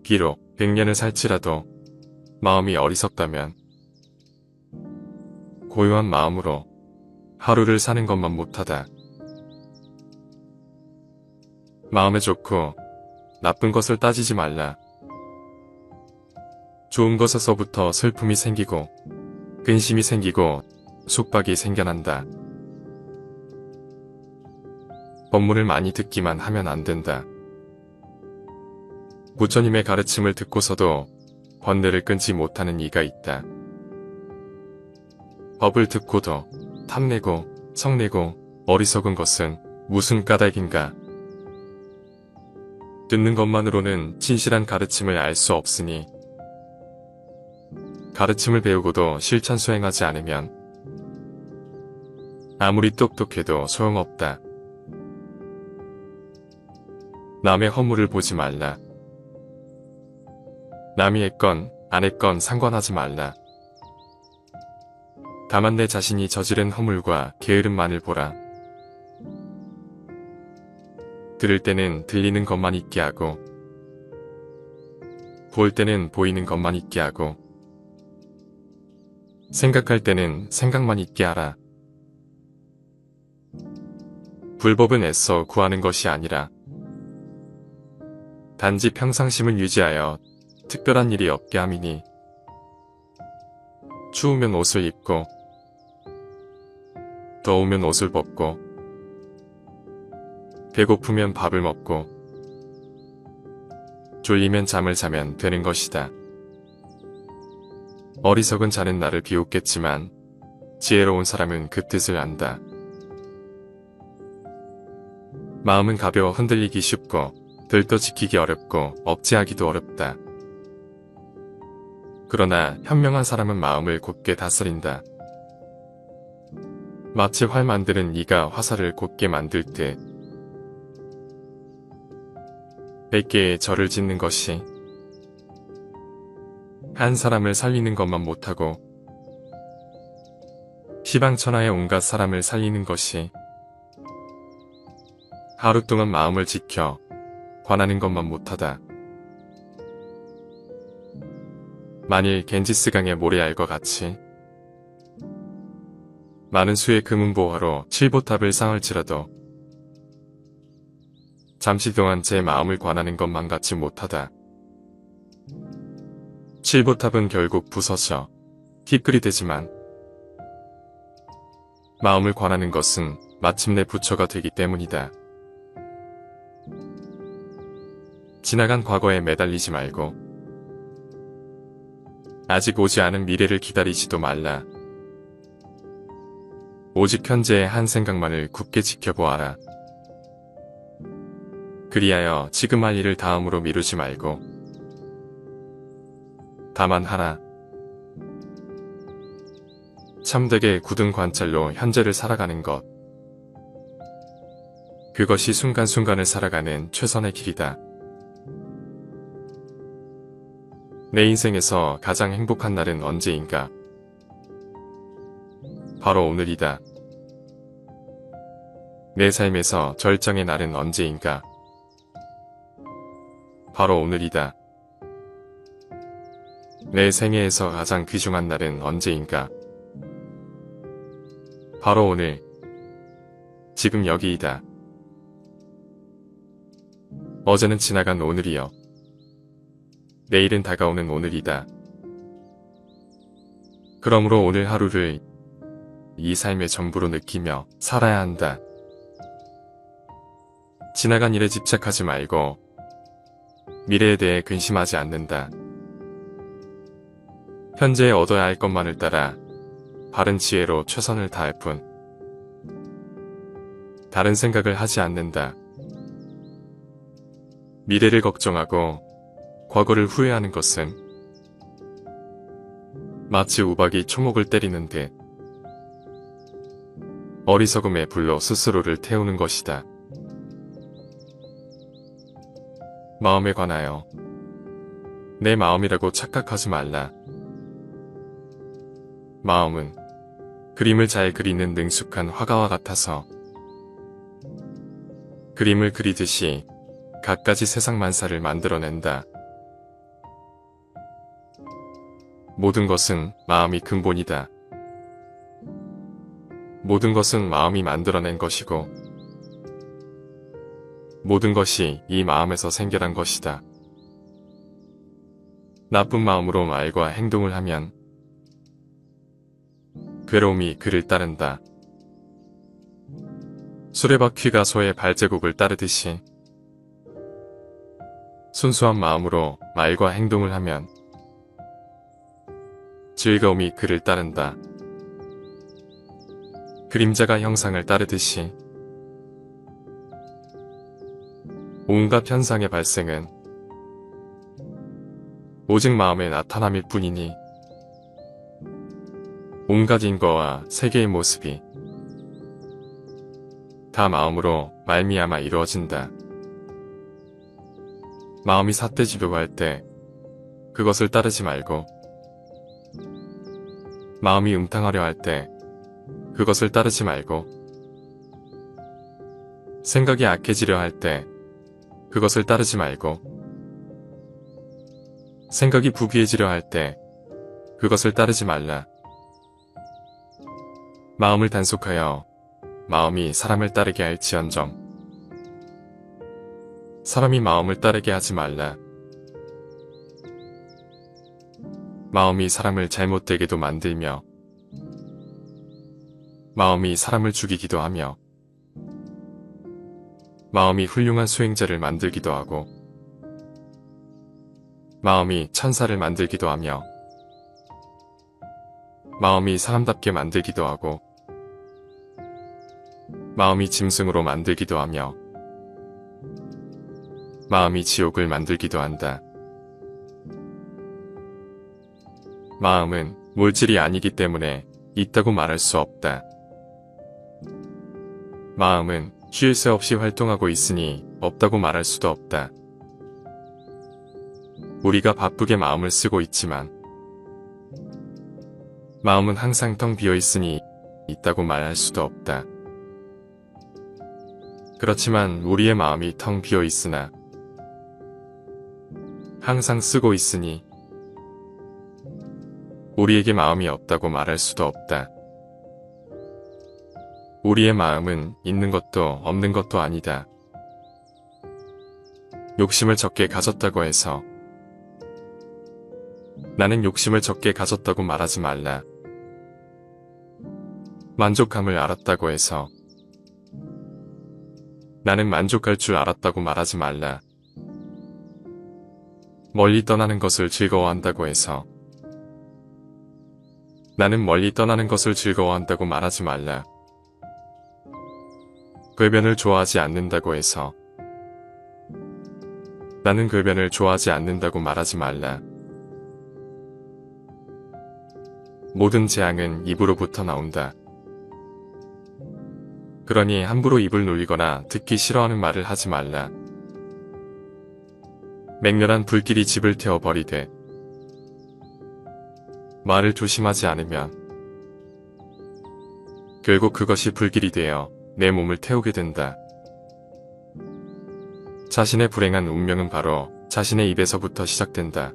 비록 100년을 살지라도 마음이 어리석다면 고요한 마음으로 하루를 사는 것만 못하다. 마음에 좋고 나쁜 것을 따지지 말라. 좋은 것에서부터 슬픔이 생기고 근심이 생기고 속박이 생겨난다. 법문을 많이 듣기만 하면 안 된다. 부처님의 가르침을 듣고서도 번뇌를 끊지 못하는 이가 있다. 법을 듣고도 탐내고 성내고 어리석은 것은 무슨 까닭인가. 듣는 것만으로는 진실한 가르침을 알 수 없으니 가르침을 배우고도 실천 수행하지 않으면 아무리 똑똑해도 소용없다. 남의 허물을 보지 말라. 남이 했건 안 했건 상관하지 말라. 다만 내 자신이 저지른 허물과 게으름만을 보라. 들을 때는 들리는 것만 있게 하고 볼 때는 보이는 것만 있게 하고 생각할 때는 생각만 있게 하라. 불법은 애써 구하는 것이 아니라 단지 평상심을 유지하여 특별한 일이 없게 함이니 추우면 옷을 입고 더우면 옷을 벗고 배고프면 밥을 먹고 졸리면 잠을 자면 되는 것이다. 어리석은 자는 나를 비웃겠지만 지혜로운 사람은 그 뜻을 안다. 마음은 가벼워 흔들리기 쉽고 들떠 지키기 어렵고 억제하기도 어렵다. 그러나 현명한 사람은 마음을 곧게 다스린다. 마치 활 만드는 이가 화살을 곧게 만들 듯 100개의 절을 짓는 것이 한 사람을 살리는 것만 못하고 시방천하의 온갖 사람을 살리는 것이 하루 동안 마음을 지켜 관하는 것만 못하다. 만일 겐지스강의 모래알과 같이 많은 수의 금은보화로 칠보탑을 쌓을지라도 잠시 동안 제 마음을 관하는 것만 같지 못하다. 칠보탑은 결국 부서져 티끌이 되지만 마음을 관하는 것은 마침내 부처가 되기 때문이다. 지나간 과거에 매달리지 말고 아직 오지 않은 미래를 기다리지도 말라. 오직 현재의 한 생각만을 굳게 지켜보아라. 그리하여 지금 할 일을 다음으로 미루지 말고 다만 하라. 참되게 굳은 관찰로 현재를 살아가는 것. 그것이 순간순간을 살아가는 최선의 길이다. 내 인생에서 가장 행복한 날은 언제인가? 바로 오늘이다. 내 삶에서 절정의 날은 언제인가? 바로 오늘이다. 내 생애에서 가장 귀중한 날은 언제인가? 바로 오늘, 지금 여기이다. 어제는 지나간 오늘이여. 내일은 다가오는 오늘이다. 그러므로 오늘 하루를 이 삶의 전부로 느끼며 살아야 한다. 지나간 일에 집착하지 말고 미래에 대해 근심하지 않는다. 현재에 얻어야 할 것만을 따라 바른 지혜로 최선을 다할 뿐 다른 생각을 하지 않는다. 미래를 걱정하고 과거를 후회하는 것은 마치 우박이 초목을 때리는 듯 어리석음의 불로 스스로를 태우는 것이다. 마음에 관하여 내 마음이라고 착각하지 말라. 마음은 그림을 잘 그리는 능숙한 화가와 같아서 그림을 그리듯이 갖가지 세상 만사를 만들어낸다. 모든 것은 마음이 근본이다. 모든 것은 마음이 만들어낸 것이고 모든 것이 이 마음에서 생겨난 것이다. 나쁜 마음으로 말과 행동을 하면 괴로움이 그를 따른다. 수레바퀴가 소의 발자국을 따르듯이 순수한 마음으로 말과 행동을 하면 즐거움이 그를 따른다. 그림자가 형상을 따르듯이 온갖 현상의 발생은 오직 마음의 나타남일 뿐이니 온갖 인과와 세계의 모습이 다 마음으로 말미암아 이루어진다. 마음이 삿대지르고 할 때 그것을 따르지 말고 마음이 음탕하려 할 때 그것을 따르지 말고 생각이 악해지려 할 때 그것을 따르지 말고 생각이 부귀해지려 할 때 그것을 따르지 말라. 마음을 단속하여 마음이 사람을 따르게 할지언정 사람이 마음을 따르게 하지 말라. 마음이 사람을 잘못되게도 만들며 마음이 사람을 죽이기도 하며 마음이 훌륭한 수행자를 만들기도 하고 마음이 천사를 만들기도 하며 마음이 사람답게 만들기도 하고 마음이 짐승으로 만들기도 하며 마음이 지옥을 만들기도 한다. 마음은 물질이 아니기 때문에 있다고 말할 수 없다. 마음은 쉴 새 없이 활동하고 있으니 없다고 말할 수도 없다. 우리가 바쁘게 마음을 쓰고 있지만 마음은 항상 텅 비어 있으니 있다고 말할 수도 없다. 그렇지만 우리의 마음이 텅 비어 있으나 항상 쓰고 있으니 우리에게 마음이 없다고 말할 수도 없다. 우리의 마음은 있는 것도 없는 것도 아니다. 욕심을 적게 가졌다고 해서 나는 욕심을 적게 가졌다고 말하지 말라. 만족함을 알았다고 해서 나는 만족할 줄 알았다고 말하지 말라. 멀리 떠나는 것을 즐거워한다고 해서 나는 멀리 떠나는 것을 즐거워한다고 말하지 말라. 궤변을 좋아하지 않는다고 해서 나는 궤변을 좋아하지 않는다고 말하지 말라. 모든 재앙은 입으로부터 나온다. 그러니 함부로 입을 놀리거나 듣기 싫어하는 말을 하지 말라. 맹렬한 불길이 집을 태워버리되 말을 조심하지 않으면 결국 그것이 불길이 되어 내 몸을 태우게 된다. 자신의 불행한 운명은 바로 자신의 입에서부터 시작된다.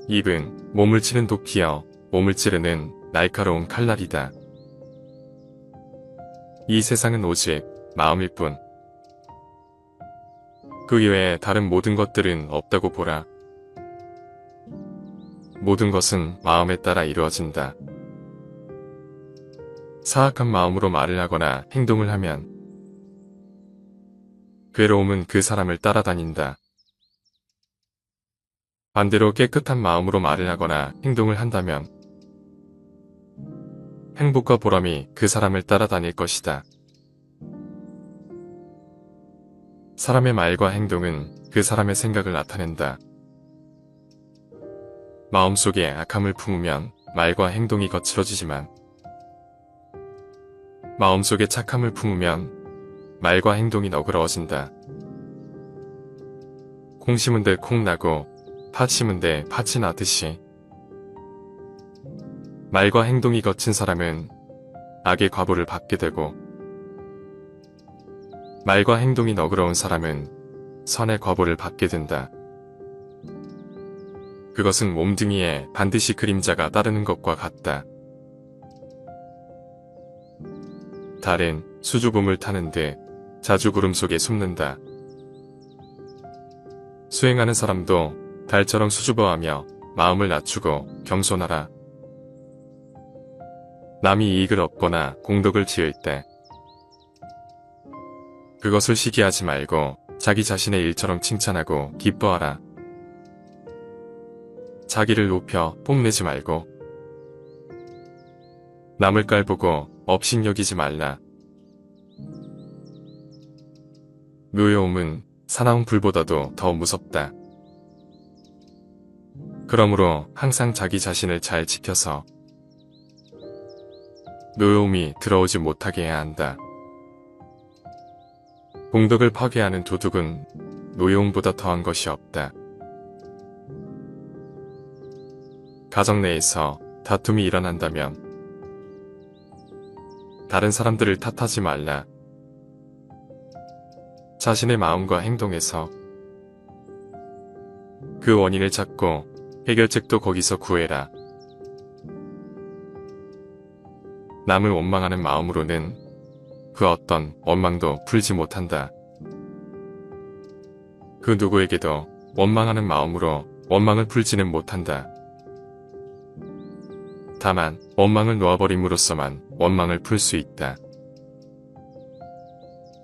입은 몸을 치는 도끼여 몸을 찌르는 날카로운 칼날이다. 이 세상은 오직 마음일 뿐. 그 이외에 다른 모든 것들은 없다고 보라. 모든 것은 마음에 따라 이루어진다. 사악한 마음으로 말을 하거나 행동을 하면 괴로움은 그 사람을 따라다닌다. 반대로 깨끗한 마음으로 말을 하거나 행동을 한다면 행복과 보람이 그 사람을 따라다닐 것이다. 사람의 말과 행동은 그 사람의 생각을 나타낸다. 마음속에 악함을 품으면 말과 행동이 거칠어지지만 마음속에 착함을 품으면 말과 행동이 너그러워진다. 콩 심은 데 콩 나고 팥 심은 데 팥이 나듯이 말과 행동이 거친 사람은 악의 과보를 받게 되고 말과 행동이 너그러운 사람은 선의 과보를 받게 된다. 그것은 몸뚱이에 반드시 그림자가 따르는 것과 같다. 달은 수주곰을 타는 듯 자주 구름 속에 숨는다. 수행하는 사람도 달처럼 수줍어하며 마음을 낮추고 겸손하라. 남이 이익을 얻거나 공덕을 지을 때 그것을 시기하지 말고 자기 자신의 일처럼 칭찬하고 기뻐하라. 자기를 높여 뽐내지 말고 남을 깔보고 업신여기지 말라. 묘여움은 사나운 불보다도 더 무섭다. 그러므로 항상 자기 자신을 잘 지켜서 묘여움이 들어오지 못하게 해야 한다. 공덕을 파괴하는 도둑은 묘여움보다 더한 것이 없다. 가정 내에서 다툼이 일어난다면 다른 사람들을 탓하지 말라. 자신의 마음과 행동에서 그 원인을 찾고 해결책도 거기서 구해라. 남을 원망하는 마음으로는 그 어떤 원망도 풀지 못한다. 그 누구에게도 원망하는 마음으로 원망을 풀지는 못한다. 다만 원망을 놓아버림으로써만 원망을 풀 수 있다.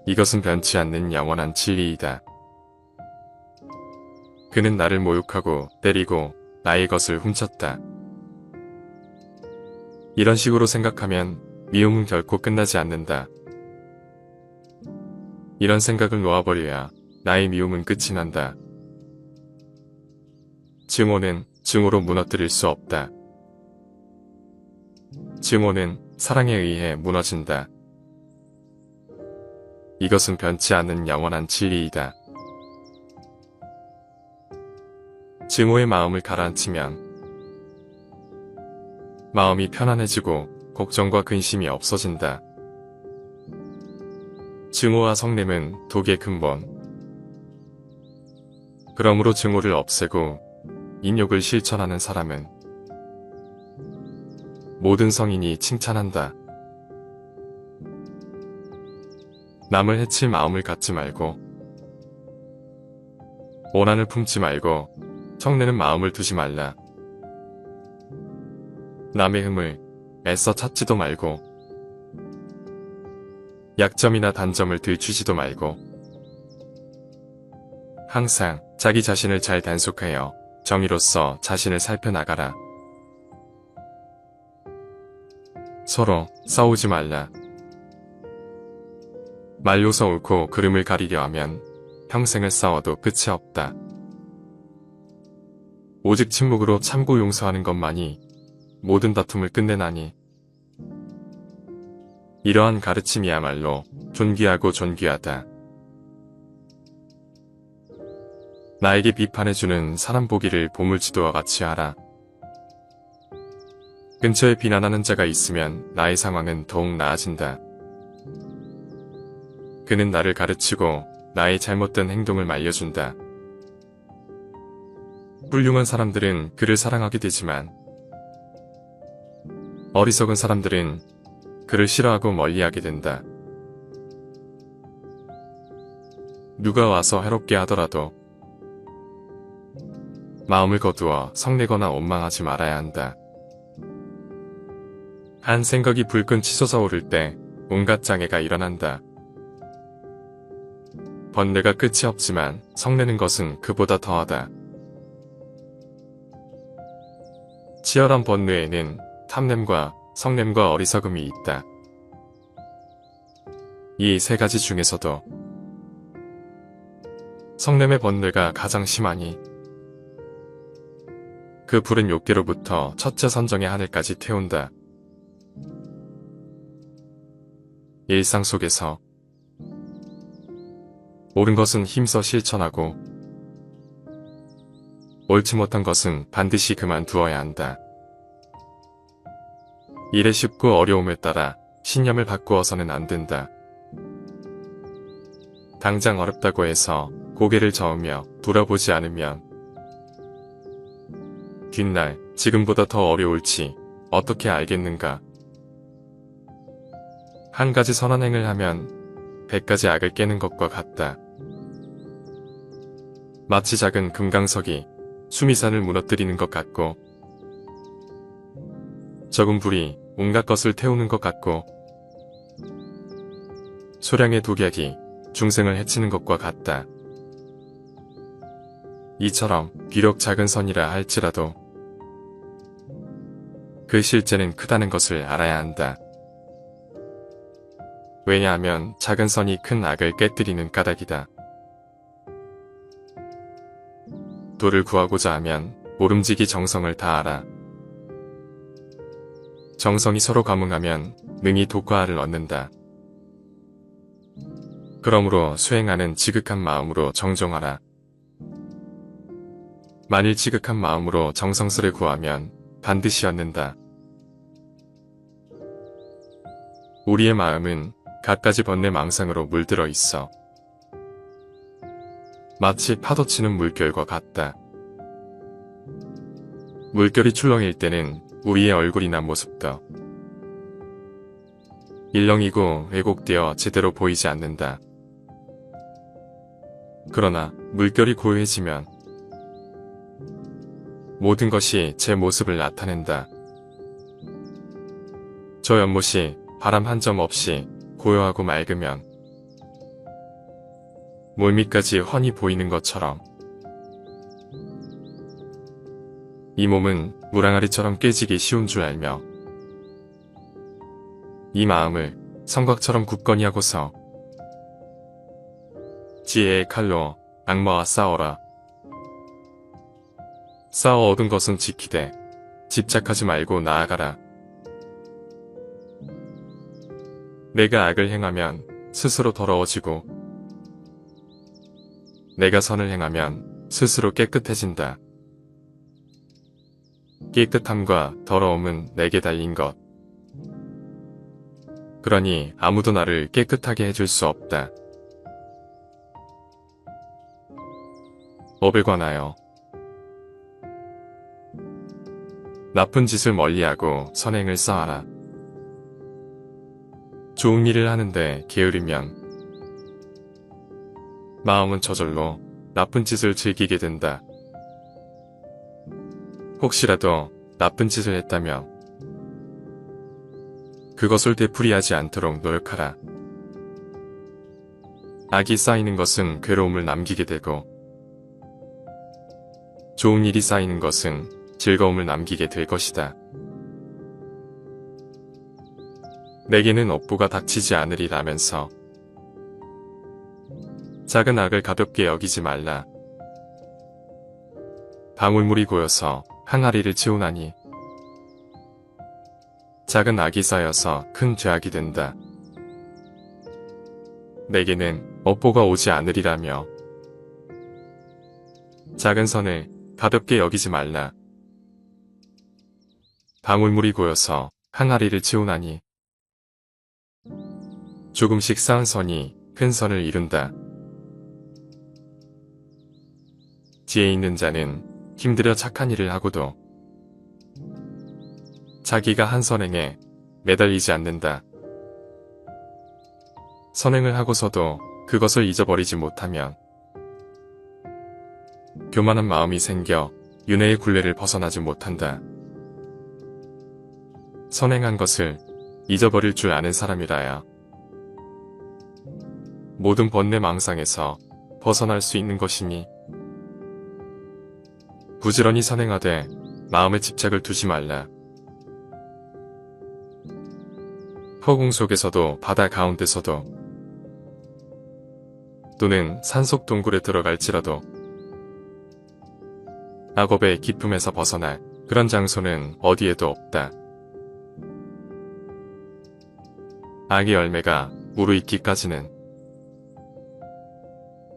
이것은 변치 않는 영원한 진리이다. 그는 나를 모욕하고 때리고 나의 것을 훔쳤다. 이런 식으로 생각하면 미움은 결코 끝나지 않는다. 이런 생각을 놓아버려야 나의 미움은 끝이 난다. 증오는 증오로 무너뜨릴 수 없다. 증오는 사랑에 의해 무너진다. 이것은 변치 않는 영원한 진리이다. 증오의 마음을 가라앉히면 마음이 편안해지고 걱정과 근심이 없어진다. 증오와 성냄은 독의 근본. 그러므로 증오를 없애고 인욕을 실천하는 사람은 모든 성인이 칭찬한다. 남을 해칠 마음을 갖지 말고 오난을 품지 말고 성내는 마음을 두지 말라. 남의 흠을 애써 찾지도 말고 약점이나 단점을 들추지도 말고 항상 자기 자신을 잘 단속하여 정의로서 자신을 살펴나가라. 서로 싸우지 말라. 말로서 옳고 그름을 가리려 하면 평생을 싸워도 끝이 없다. 오직 침묵으로 참고 용서하는 것만이 모든 다툼을 끝내나니 이러한 가르침이야말로 존귀하고 존귀하다. 나에게 비판해주는 사람 보기를 보물지도와 같이 하라. 근처에 비난하는 자가 있으면 나의 상황은 더욱 나아진다. 그는 나를 가르치고 나의 잘못된 행동을 말려준다. 훌륭한 사람들은 그를 사랑하게 되지만 어리석은 사람들은 그를 싫어하고 멀리하게 된다. 누가 와서 해롭게 하더라도 마음을 거두어 성내거나 원망하지 말아야 한다. 한 생각이 불끈 치솟아 오를 때 온갖 장애가 일어난다. 번뇌가 끝이 없지만 성내는 것은 그보다 더하다. 치열한 번뇌에는 탐냄과 성냄과 어리석음이 있다. 이 세 가지 중에서도 성냄의 번뇌가 가장 심하니 그 불은 욕계로부터 첫째 선정의 하늘까지 태운다. 일상 속에서 옳은 것은 힘써 실천하고 옳지 못한 것은 반드시 그만두어야 한다. 일에 쉽고 어려움에 따라 신념을 바꾸어서는 안 된다. 당장 어렵다고 해서 고개를 저으며 돌아보지 않으면 뒷날 지금보다 더 어려울지 어떻게 알겠는가. 한 가지 선한 행을 하면 100가지 악을 깨는 것과 같다. 마치 작은 금강석이 수미산을 무너뜨리는 것 같고, 적은 불이 온갖 것을 태우는 것 같고, 소량의 독약이 중생을 해치는 것과 같다. 이처럼 비록 작은 선이라 할지라도 그 실제는 크다는 것을 알아야 한다. 왜냐하면 작은 선이 큰 악을 깨뜨리는 까닭이다. 도를 구하고자 하면 모름지기 정성을 다하라. 정성이 서로 감응하면 능히 독과를 얻는다. 그러므로 수행하는 지극한 마음으로 정종하라. 만일 지극한 마음으로 정성스레 구하면 반드시 얻는다. 우리의 마음은 갖가지 번뇌 망상으로 물들어 있어. 마치 파도치는 물결과 같다. 물결이 출렁일 때는 우리의 얼굴이나 모습도 일렁이고 왜곡되어 제대로 보이지 않는다. 그러나 물결이 고요해지면 모든 것이 제 모습을 나타낸다. 저 연못이 바람 한 점 없이 고요하고 맑으면 몰밑까지 훤히 보이는 것처럼 이 몸은 물항아리처럼 깨지기 쉬운 줄 알며 이 마음을 성곽처럼 굳건히 하고서 지혜의 칼로 악마와 싸워라. 싸워 얻은 것은 지키되 집착하지 말고 나아가라. 내가 악을 행하면 스스로 더러워지고 내가 선을 행하면 스스로 깨끗해진다. 깨끗함과 더러움은 내게 달린 것. 그러니 아무도 나를 깨끗하게 해줄 수 없다. 업에 관하여 나쁜 짓을 멀리하고 선행을 쌓아라. 좋은 일을 하는데 게으르면 마음은 저절로 나쁜 짓을 즐기게 된다. 혹시라도 나쁜 짓을 했다며 그것을 되풀이하지 않도록 노력하라. 악이 쌓이는 것은 괴로움을 남기게 되고 좋은 일이 쌓이는 것은 즐거움을 남기게 될 것이다. 내게는 업보가 닥치지 않으리라면서 작은 악을 가볍게 여기지 말라. 방울물이 고여서 항아리를 채우나니 작은 악이 쌓여서 큰 죄악이 된다. 내게는 업보가 오지 않으리라며 작은 선을 가볍게 여기지 말라. 방울물이 고여서 항아리를 채우나니 조금씩 쌓은 선이 큰 선을 이룬다. 지혜 있는 자는 힘들어 착한 일을 하고도 자기가 한 선행에 매달리지 않는다. 선행을 하고서도 그것을 잊어버리지 못하면 교만한 마음이 생겨 윤회의 굴레를 벗어나지 못한다. 선행한 것을 잊어버릴 줄 아는 사람이라야 모든 번뇌 망상에서 벗어날 수 있는 것이니 부지런히 선행하되 마음에 집착을 두지 말라. 허공 속에서도 바다 가운데서도 또는 산속 동굴에 들어갈지라도 악업의 기품에서 벗어날 그런 장소는 어디에도 없다. 악의 열매가 무르익기까지는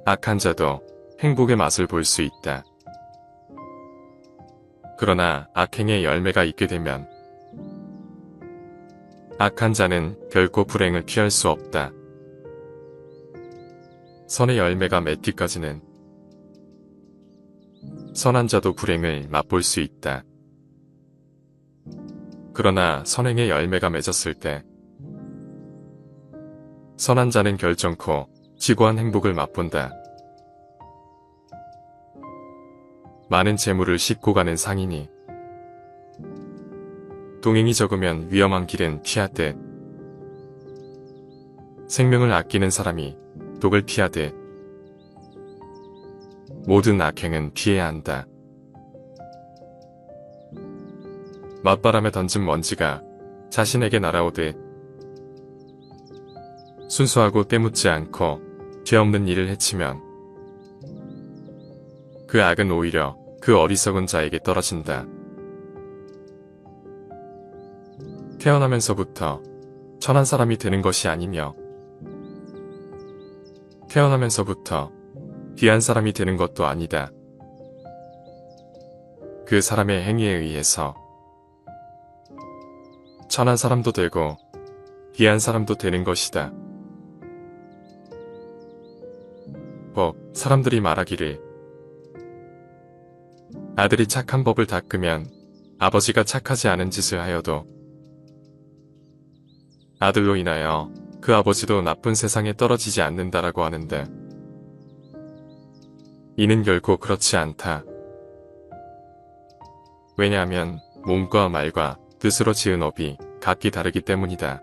악한 자도 행복의 맛을 볼 수 있다. 그러나 악행의 열매가 있게 되면 악한 자는 결코 불행을 피할 수 없다. 선의 열매가 맺기까지는 선한 자도 불행을 맛볼 수 있다. 그러나 선행의 열매가 맺었을 때 선한 자는 결정코 지고한 행복을 맛본다. 많은 재물을 싣고 가는 상인이 동행이 적으면 위험한 길은 피하듯 생명을 아끼는 사람이 독을 피하듯 모든 악행은 피해야 한다. 맞바람에 던진 먼지가 자신에게 날아오듯 순수하고 때묻지 않고 죄 없는 일을 해치면 그 악은 오히려 그 어리석은 자에게 떨어진다. 태어나면서부터 천한 사람이 되는 것이 아니며 태어나면서부터 귀한 사람이 되는 것도 아니다. 그 사람의 행위에 의해서 천한 사람도 되고 귀한 사람도 되는 것이다. 사람들이 말하기를 아들이 착한 법을 닦으면 아버지가 착하지 않은 짓을 하여도 아들로 인하여 그 아버지도 나쁜 세상에 떨어지지 않는다라고 하는데 이는 결코 그렇지 않다. 왜냐하면 몸과 말과 뜻으로 지은 업이 각기 다르기 때문이다.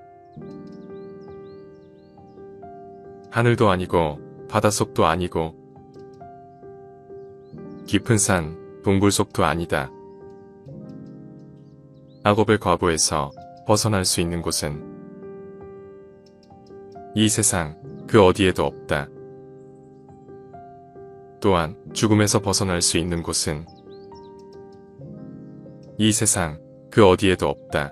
하늘도 아니고 바닷속도 아니고 깊은 산, 동굴 속도 아니다. 악업의 과부에서 벗어날 수 있는 곳은 이 세상 그 어디에도 없다. 또한 죽음에서 벗어날 수 있는 곳은 이 세상 그 어디에도 없다.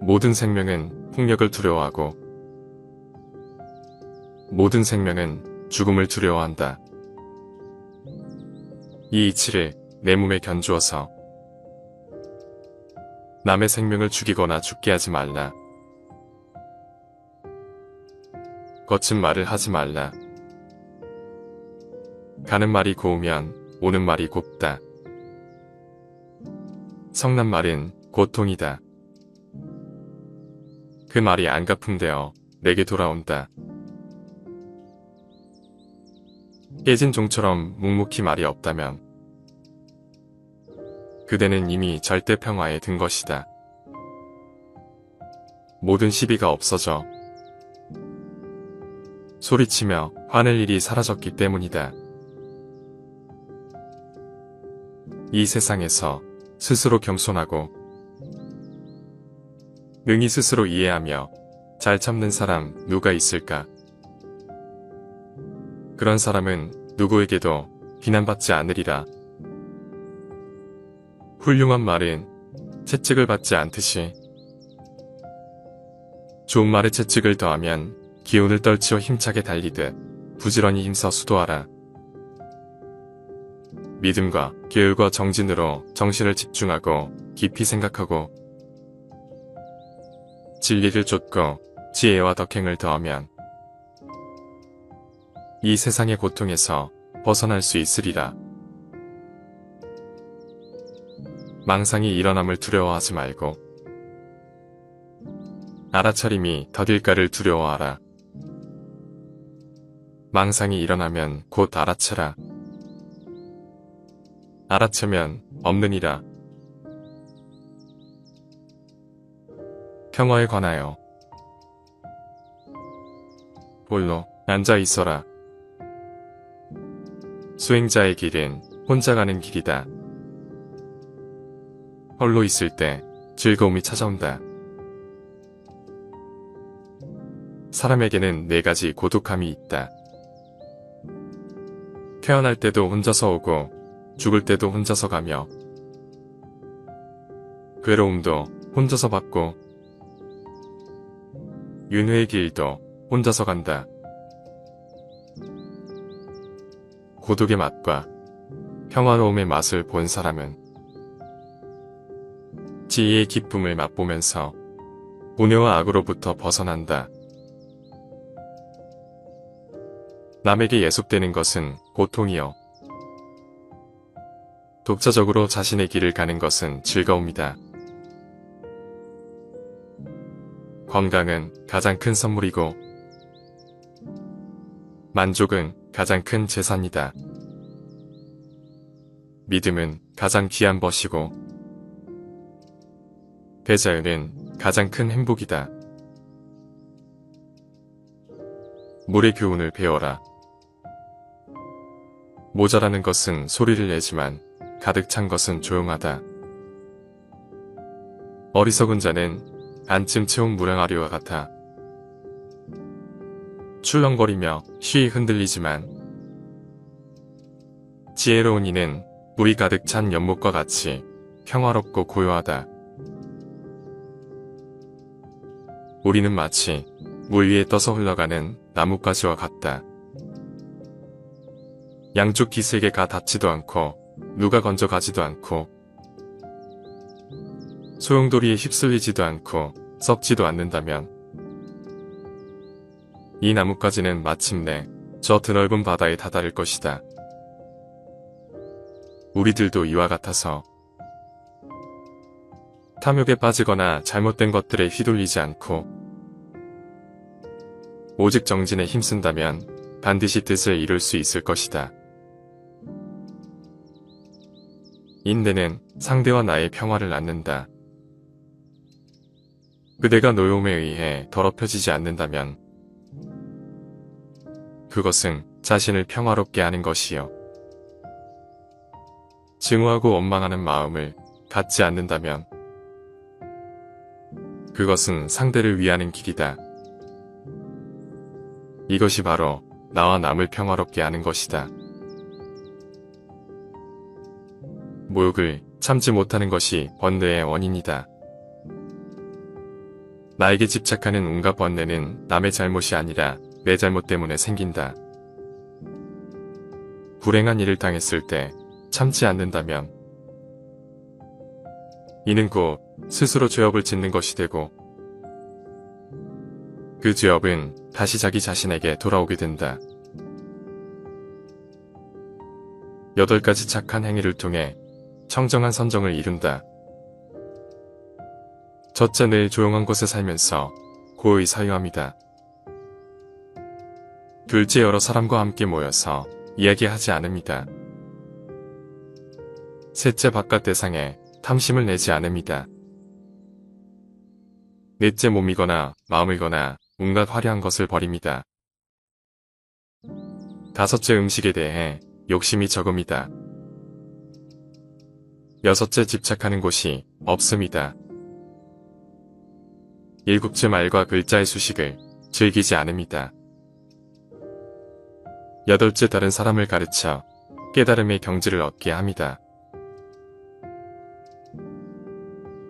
모든 생명은 폭력을 두려워하고 모든 생명은 죽음을 두려워한다. 이 이치를 내 몸에 견주어서 남의 생명을 죽이거나 죽게 하지 말라. 거친 말을 하지 말라. 가는 말이 고우면 오는 말이 곱다. 성난 말은 고통이다. 그 말이 안갚음되어 내게 돌아온다. 깨진 종처럼 묵묵히 말이 없다면 그대는 이미 절대 평화에 든 것이다. 모든 시비가 없어져 소리치며 화낼 일이 사라졌기 때문이다. 이 세상에서 스스로 겸손하고 능히 스스로 이해하며 잘 참는 사람 누가 있을까? 그런 사람은 누구에게도 비난받지 않으리라. 훌륭한 말은 채찍을 받지 않듯이 좋은 말에 채찍을 더하면 기운을 떨치어 힘차게 달리듯 부지런히 힘써 수도하라. 믿음과 계율과 정진으로 정신을 집중하고 깊이 생각하고 진리를 쫓고 지혜와 덕행을 더하면 이 세상의 고통에서 벗어날 수 있으리라. 망상이 일어남을 두려워하지 말고 알아차림이 더딜까를 두려워하라. 망상이 일어나면 곧 알아차라. 알아채면 없느니라. 평화에 관하여 홀로 앉아 있어라. 수행자의 길은 혼자 가는 길이다. 홀로 있을 때 즐거움이 찾아온다. 사람에게는 4가지 고독함이 있다. 태어날 때도 혼자서 오고 죽을 때도 혼자서 가며 괴로움도 혼자서 받고 윤회의 길도 혼자서 간다. 고독의 맛과 평화로움의 맛을 본 사람은 지혜의 기쁨을 맛보면서 분해와 악으로부터 벗어난다. 남에게 예속되는 것은 고통이요 독자적으로 자신의 길을 가는 것은 즐거움이다. 건강은 가장 큰 선물이고 만족은 가장 큰 재산이다. 믿음은 가장 귀한 것이고 배자유는 가장 큰 행복이다. 물의 교훈을 배워라. 모자라는 것은 소리를 내지만 가득 찬 것은 조용하다. 어리석은 자는 안쯤 채운 무량아리와 같아. 출렁거리며 쉬이 흔들리지만 지혜로운 이는 물이 가득 찬 연못과 같이 평화롭고 고요하다. 우리는 마치 물 위에 떠서 흘러가는 나뭇가지와 같다. 양쪽 기슭에 가 닿지도 않고 누가 건져 가지도 않고 소용돌이에 휩쓸리지도 않고 썩지도 않는다면 이 나뭇가지는 마침내 저 드넓은 바다에 다다를 것이다. 우리들도 이와 같아서 탐욕에 빠지거나 잘못된 것들에 휘둘리지 않고 오직 정진에 힘쓴다면 반드시 뜻을 이룰 수 있을 것이다. 인내는 상대와 나의 평화를 낳는다. 그대가 노여움에 의해 더럽혀지지 않는다면 그것은 자신을 평화롭게 하는 것이요. 증오하고 원망하는 마음을 갖지 않는다면 그것은 상대를 위하는 길이다. 이것이 바로 나와 남을 평화롭게 하는 것이다. 모욕을 참지 못하는 것이 번뇌의 원인이다. 나에게 집착하는 온갖 번뇌는 남의 잘못이 아니라 내 잘못 때문에 생긴다. 불행한 일을 당했을 때 참지 않는다면 이는 곧 스스로 죄업을 짓는 것이 되고 그 죄업은 다시 자기 자신에게 돌아오게 된다. 8가지 착한 행위를 통해 청정한 선정을 이룬다. 첫째, 늘 조용한 곳에 살면서 고요히 사유함이다. 둘째, 여러 사람과 함께 모여서 이야기하지 않음이다. 셋째, 바깥 대상에 탐심을 내지 않음이다. 넷째, 몸이거나 마음이거나 온갖 화려한 것을 버립니다. 다섯째, 음식에 대해 욕심이 적음이다. 여섯째, 집착하는 곳이 없음이다. 일곱째, 말과 글자의 수식을 즐기지 않음이다. 여덟째, 다른 사람을 가르쳐 깨달음의 경지를 얻게 합니다.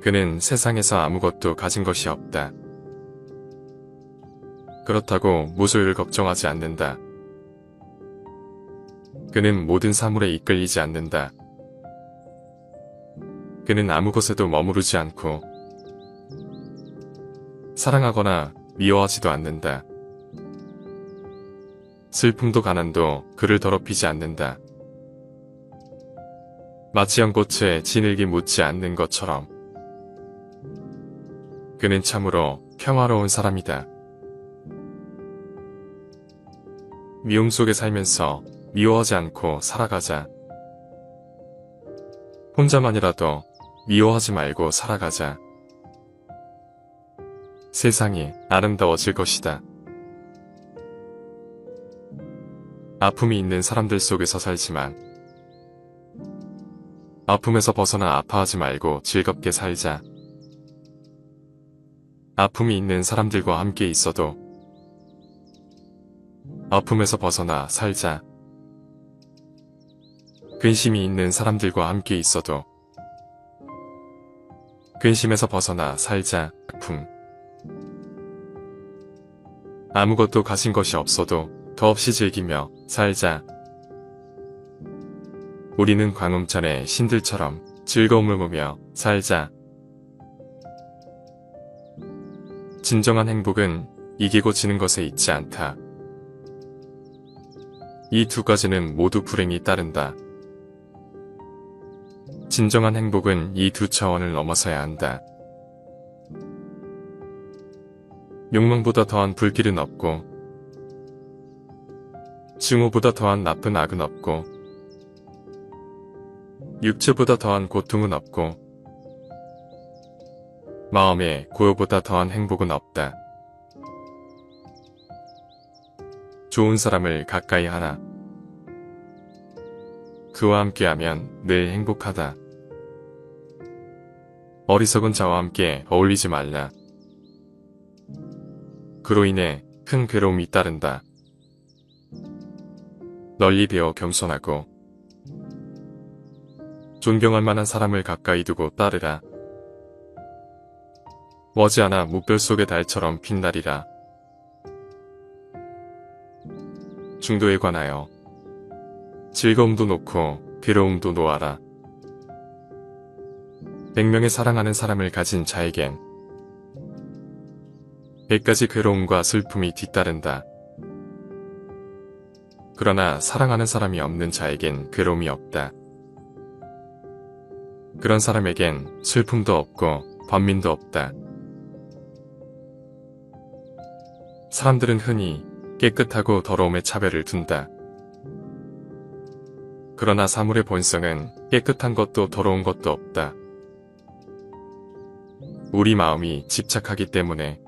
그는 세상에서 아무것도 가진 것이 없다. 그렇다고 무소유를 걱정하지 않는다. 그는 모든 사물에 이끌리지 않는다. 그는 아무 곳에도 머무르지 않고 사랑하거나 미워하지도 않는다. 슬픔도 가난도 그를 더럽히지 않는다. 마치 연꽃에 진흙이 묻지 않는 것처럼 그는 참으로 평화로운 사람이다. 미움 속에 살면서 미워하지 않고 살아가자. 혼자만이라도 미워하지 말고 살아가자. 세상이 아름다워질 것이다. 아픔이 있는 사람들 속에서 살지만 아픔에서 벗어나 아파하지 말고 즐겁게 살자. 아픔이 있는 사람들과 함께 있어도 아픔에서 벗어나 살자. 근심이 있는 사람들과 함께 있어도 근심에서 벗어나 살자. 아픔. 아무것도 가진 것이 없어도 더없이 즐기며 살자. 우리는 광음천의 신들처럼 즐거움을 보며 살자. 진정한 행복은 이기고 지는 것에 있지 않다. 이 두 가지는 모두 불행이 따른다. 진정한 행복은 이 두 차원을 넘어서야 한다. 욕망보다 더한 불길은 없고, 증오보다 더한 나쁜 악은 없고, 육체보다 더한 고통은 없고, 마음의 고요보다 더한 행복은 없다. 좋은 사람을 가까이 하라. 그와 함께하면 늘 행복하다. 어리석은 자와 함께 어울리지 말라. 그로 인해 큰 괴로움이 따른다. 널리 배워 겸손하고 존경할 만한 사람을 가까이 두고 따르라. 머지않아 무별 속의 달처럼 빛나리라. 중도에 관하여 즐거움도 놓고 괴로움도 놓아라. 100명의 사랑하는 사람을 가진 자에겐 100가지 괴로움과 슬픔이 뒤따른다. 그러나 사랑하는 사람이 없는 자에겐 괴로움이 없다. 그런 사람에겐 슬픔도 없고 번민도 없다. 사람들은 흔히 깨끗하고 더러움의 차별을 둔다. 그러나 사물의 본성은 깨끗한 것도 더러운 것도 없다. 우리 마음이 집착하기 때문에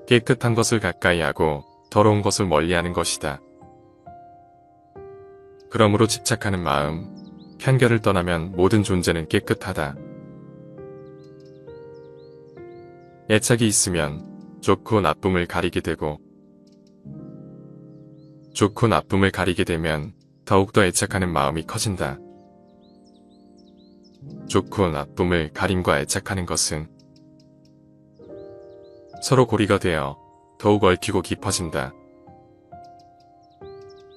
깨끗한 것을 가까이 하고 더러운 것을 멀리하는 것이다. 그러므로 집착하는 마음, 편견을 떠나면 모든 존재는 깨끗하다. 애착이 있으면 좋고 나쁨을 가리게 되고, 좋고 나쁨을 가리게 되면 더욱더 애착하는 마음이 커진다. 좋고 나쁨을 가림과 애착하는 것은 서로 고리가 되어 더욱 얽히고 깊어진다.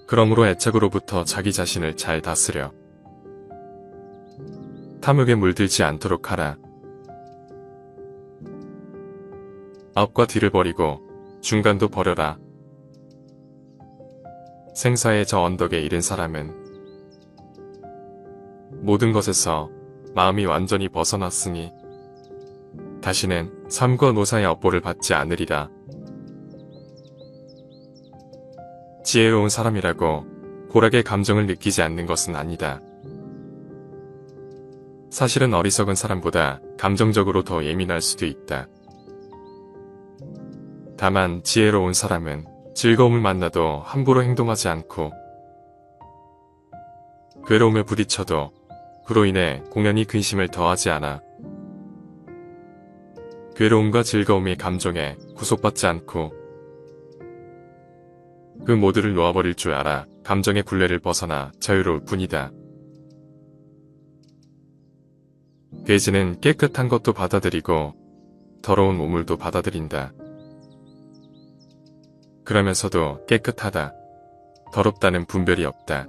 그러므로 애착으로부터 자기 자신을 잘 다스려 탐욕에 물들지 않도록 하라. 앞과 뒤를 버리고 중간도 버려라. 생사의 저 언덕에 이른 사람은 모든 것에서 마음이 완전히 벗어났으니 다시는 삶과 노사의 업보를 받지 않으리라. 지혜로운 사람이라고 고락의 감정을 느끼지 않는 것은 아니다. 사실은 어리석은 사람보다 감정적으로 더 예민할 수도 있다. 다만 지혜로운 사람은 즐거움을 만나도 함부로 행동하지 않고, 괴로움에 부딪혀도 그로 인해 공연히 근심을 더하지 않아. 괴로움과 즐거움의 감정에 구속받지 않고 그 모두를 놓아버릴 줄 알아 감정의 굴레를 벗어나 자유로울 뿐이다. 돼지는 깨끗한 것도 받아들이고 더러운 우물도 받아들인다. 그러면서도 깨끗하다, 더럽다는 분별이 없다.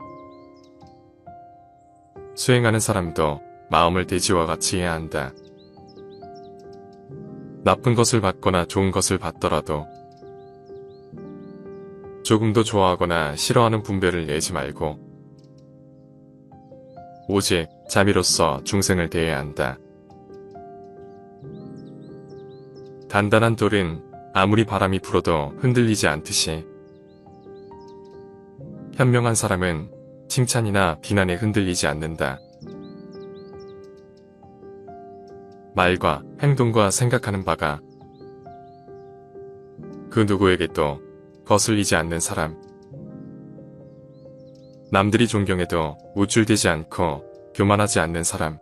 수행하는 사람도 마음을 돼지와 같이 해야 한다. 나쁜 것을 받거나 좋은 것을 받더라도 조금도 좋아하거나 싫어하는 분별을 내지 말고 오직 자비로서 중생을 대해야 한다. 단단한 돌은 아무리 바람이 불어도 흔들리지 않듯이 현명한 사람은 칭찬이나 비난에 흔들리지 않는다. 말과 행동과 생각하는 바가 그 누구에게도 거슬리지 않는 사람, 남들이 존경해도 우쭐대지 않고 교만하지 않는 사람,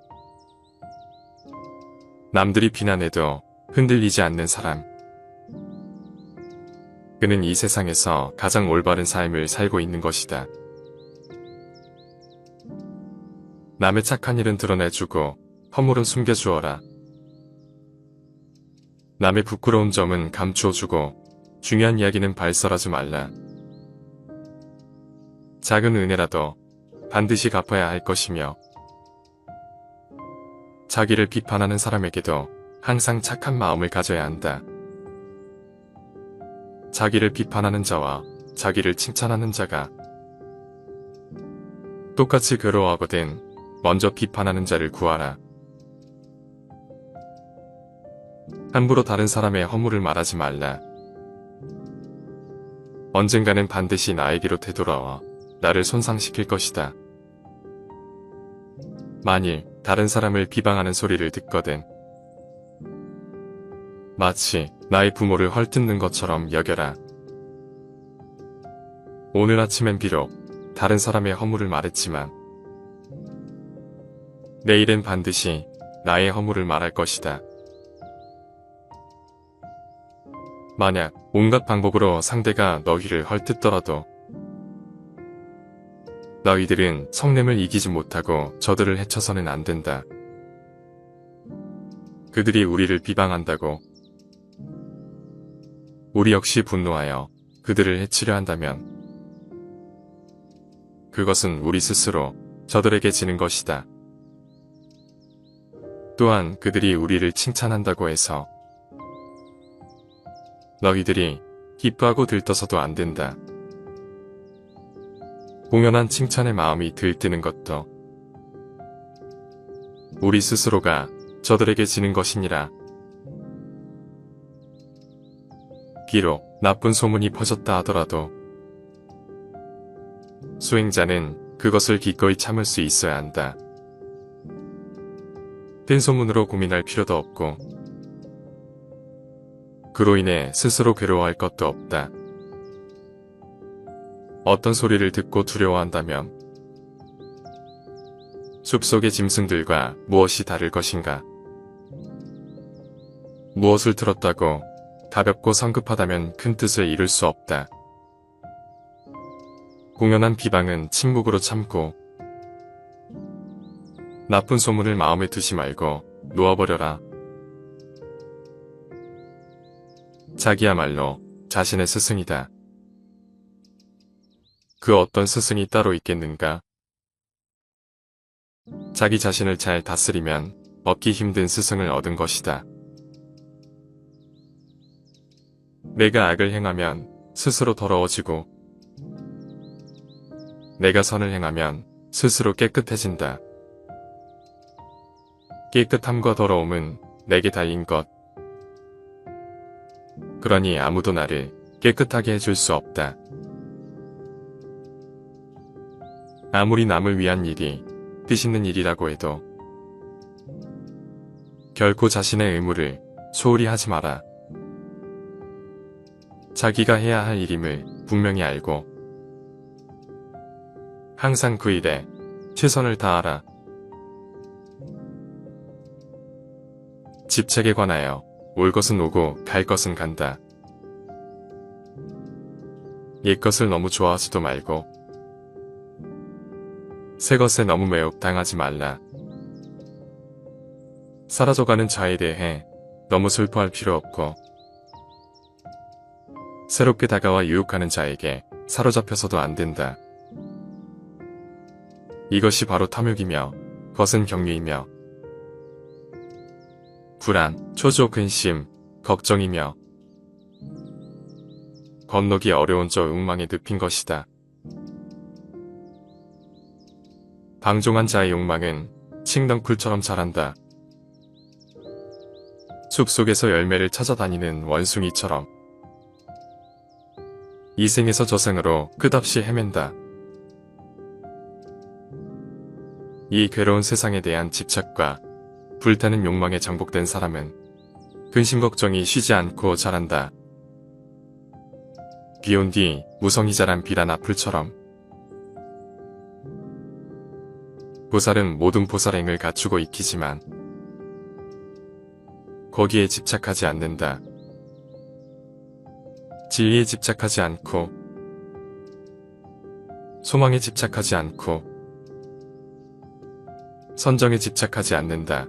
남들이 비난해도 흔들리지 않는 사람, 그는 이 세상에서 가장 올바른 삶을 살고 있는 것이다. 남의 착한 일은 드러내주고 허물은 숨겨주어라. 남의 부끄러운 점은 감추어주고 중요한 이야기는 발설하지 말라. 작은 은혜라도 반드시 갚아야 할 것이며 자기를 비판하는 사람에게도 항상 착한 마음을 가져야 한다. 자기를 비판하는 자와 자기를 칭찬하는 자가 똑같이 괴로워하거든 먼저 비판하는 자를 구하라. 함부로 다른 사람의 허물을 말하지 말라. 언젠가는 반드시 나에게로 되돌아와 나를 손상시킬 것이다. 만일 다른 사람을 비방하는 소리를 듣거든 마치 나의 부모를 헐뜯는 것처럼 여겨라. 오늘 아침엔 비록 다른 사람의 허물을 말했지만 내일은 반드시 나의 허물을 말할 것이다. 만약 온갖 방법으로 상대가 너희를 헐뜯더라도 너희들은 성냄을 이기지 못하고 저들을 해쳐서는 안 된다. 그들이 우리를 비방한다고 우리 역시 분노하여 그들을 해치려 한다면 그것은 우리 스스로 저들에게 지는 것이다. 또한 그들이 우리를 칭찬한다고 해서 너희들이 기뻐하고 들떠서도 안 된다. 공연한 칭찬의 마음이 들뜨는 것도 우리 스스로가 저들에게 지는 것이니라. 비록 나쁜 소문이 퍼졌다 하더라도 수행자는 그것을 기꺼이 참을 수 있어야 한다. 뜬 소문으로 고민할 필요도 없고 그로 인해 스스로 괴로워할 것도 없다. 어떤 소리를 듣고 두려워한다면 숲속의 짐승들과 무엇이 다를 것인가? 무엇을 들었다고 가볍고 성급하다면 큰 뜻을 이룰 수 없다. 공연한 비방은 침묵으로 참고 나쁜 소문을 마음에 두지 말고 놓아버려라. 자기야말로 자신의 스승이다. 그 어떤 스승이 따로 있겠는가? 자기 자신을 잘 다스리면 얻기 힘든 스승을 얻은 것이다. 내가 악을 행하면 스스로 더러워지고 내가 선을 행하면 스스로 깨끗해진다. 깨끗함과 더러움은 내게 달린 것. 그러니 아무도 나를 깨끗하게 해줄 수 없다. 아무리 남을 위한 일이 뜻있는 일이라고 해도 결코 자신의 의무를 소홀히 하지 마라. 자기가 해야 할 일임을 분명히 알고 항상 그 일에 최선을 다하라. 집착에 관하여 올 것은 오고 갈 것은 간다. 옛 것을 너무 좋아하지도 말고 새 것에 너무 매혹당하지 말라. 사라져가는 자에 대해 너무 슬퍼할 필요 없고 새롭게 다가와 유혹하는 자에게 사로잡혀서도 안 된다. 이것이 바로 탐욕이며 벗은 경유이며 불안, 초조, 근심, 걱정이며 건너기 어려운 저 욕망에 늪인 것이다. 방종한 자의 욕망은 칡덩쿨처럼 자란다. 숲속에서 열매를 찾아다니는 원숭이처럼 이 생에서 저 생으로 끝없이 헤맨다. 이 괴로운 세상에 대한 집착과 불타는 욕망에 정복된 사람은 근심 걱정이 쉬지 않고 자란다. 비 온 뒤 무성히 자란 비란 앞풀처럼 보살은 모든 보살행을 갖추고 익히지만 거기에 집착하지 않는다. 진리에 집착하지 않고 소망에 집착하지 않고 선정에 집착하지 않는다.